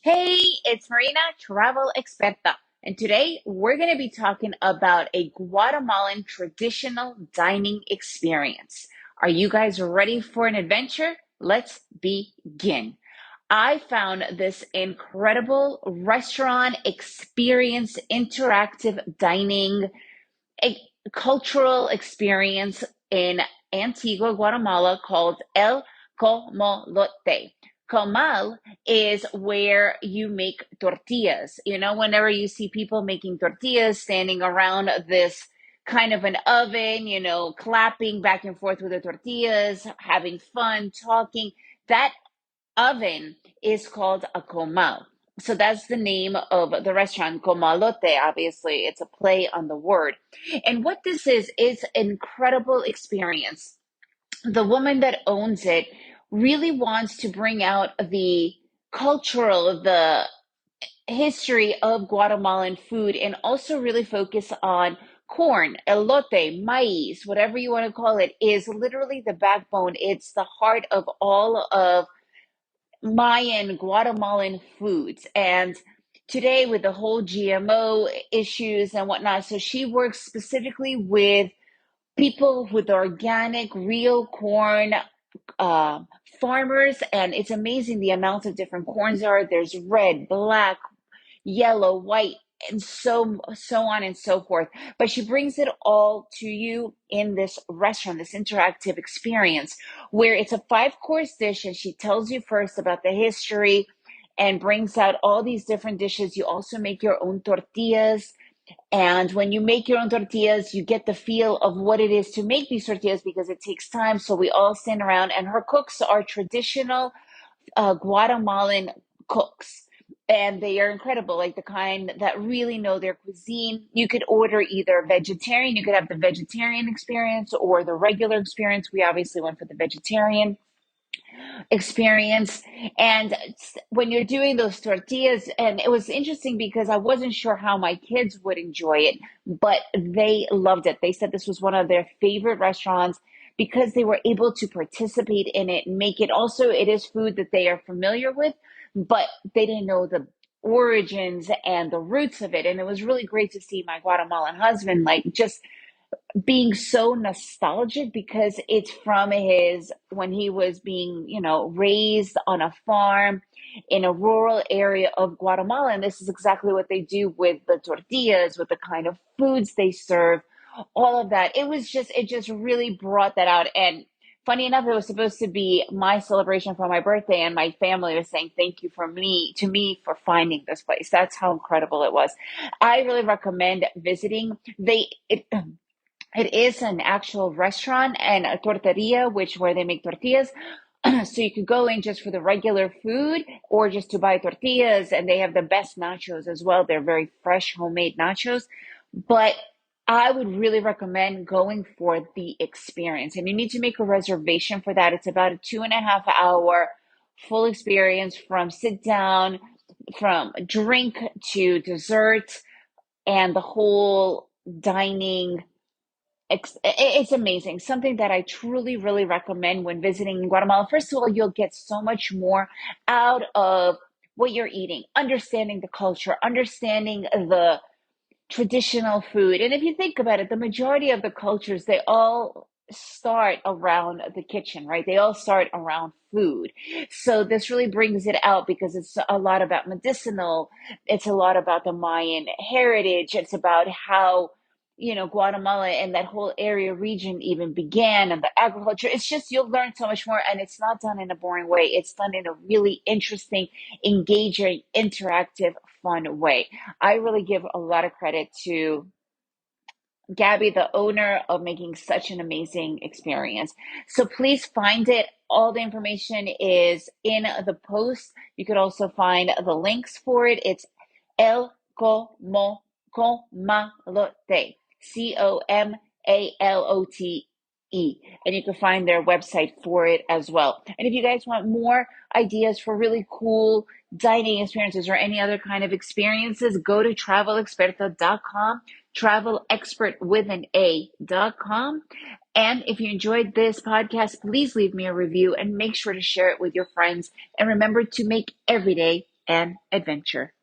Hey, it's Marina, Travel Experta, and today we're going to be talking about a Guatemalan traditional dining experience. Are you guys ready for an adventure? Let's begin. I found this incredible restaurant experience, interactive dining, a cultural experience in Antigua, Guatemala called El Comalote. Comal is where you make tortillas. You know, whenever you see people making tortillas standing around this kind of an oven, clapping back and forth with the tortillas, having fun, talking, that oven is called a comal. So that's the name of the restaurant, Comalote. Obviously, it's a play on the word. And what this is an incredible experience. The woman that owns it really wants to bring out the cultural, the history of Guatemalan food and also really focus on corn, elote, maize, whatever you want to call it, is literally the backbone. It's the heart of all of Mayan Guatemalan foods. And today, with the whole GMO issues and whatnot, so she works specifically with people with organic, real corn uh, farmers. And it's amazing the amount of different corns are. There's red, black, yellow, white, and so on and so forth. But she brings it all to you in this restaurant, this interactive experience where it's a five-course dish, and she tells you first about the history and brings out all these different dishes. You also make your own tortillas. And when you make your own tortillas, you get the feel of what it is to make these tortillas because it takes time. So we all stand around, and her cooks are traditional Guatemalan cooks. And they are incredible, like the kind that really know their cuisine. You could order either vegetarian, you could have the vegetarian experience or the regular experience. We obviously went for the vegetarian experience. And when you're doing those tortillas, and it was interesting because I wasn't sure how my kids would enjoy it, but they loved it. They said this was one of their favorite restaurants because they were able to participate in it and make it. Also, it is food that they are familiar with, but they didn't know the origins and the roots of it. And it was really great to see my Guatemalan husband like just being so nostalgic because it's from his when he was being, raised on a farm in a rural area of Guatemala. And this is exactly what they do with the tortillas, with the kind of foods they serve, all of that. It just really brought that out. And funny enough, it was supposed to be my celebration for my birthday, and my family was saying thank you to me for finding this place. That's how incredible it was. I really recommend visiting. It is an actual restaurant and a torteria, which where they make tortillas. So you could go in just for the regular food or just to buy tortillas, and they have the best nachos as well. They're very fresh, homemade nachos. But I would really recommend going for the experience, and you need to make a reservation for that. It's about a 2.5 hour full experience from sit down, from drink to dessert, and the whole dining it's amazing. Something that I truly, really recommend when visiting Guatemala. First of all, you'll get so much more out of what you're eating, understanding the culture, understanding the traditional food. And if you think about it, the majority of the cultures, they all start around the kitchen, right? They all start around food. So this really brings it out because it's a lot about medicinal, it's a lot about the Mayan heritage, it's about how Guatemala and that whole area region even began and the agriculture. It's just you'll learn so much more, and it's not done in a boring way. It's done in a really interesting, engaging, interactive, fun way. I really give a lot of credit to Gabby, the owner, of making such an amazing experience. So please find it. All the information is in the post. You could also find the links for it. It's El Como Comalote, Comalote. And you can find their website for it as well. And if you guys want more ideas for really cool dining experiences or any other kind of experiences, go to travelexperta.com, travel expert with an A.com. And if you enjoyed this podcast, please leave me a review and make sure to share it with your friends. And remember to make every day and adventure.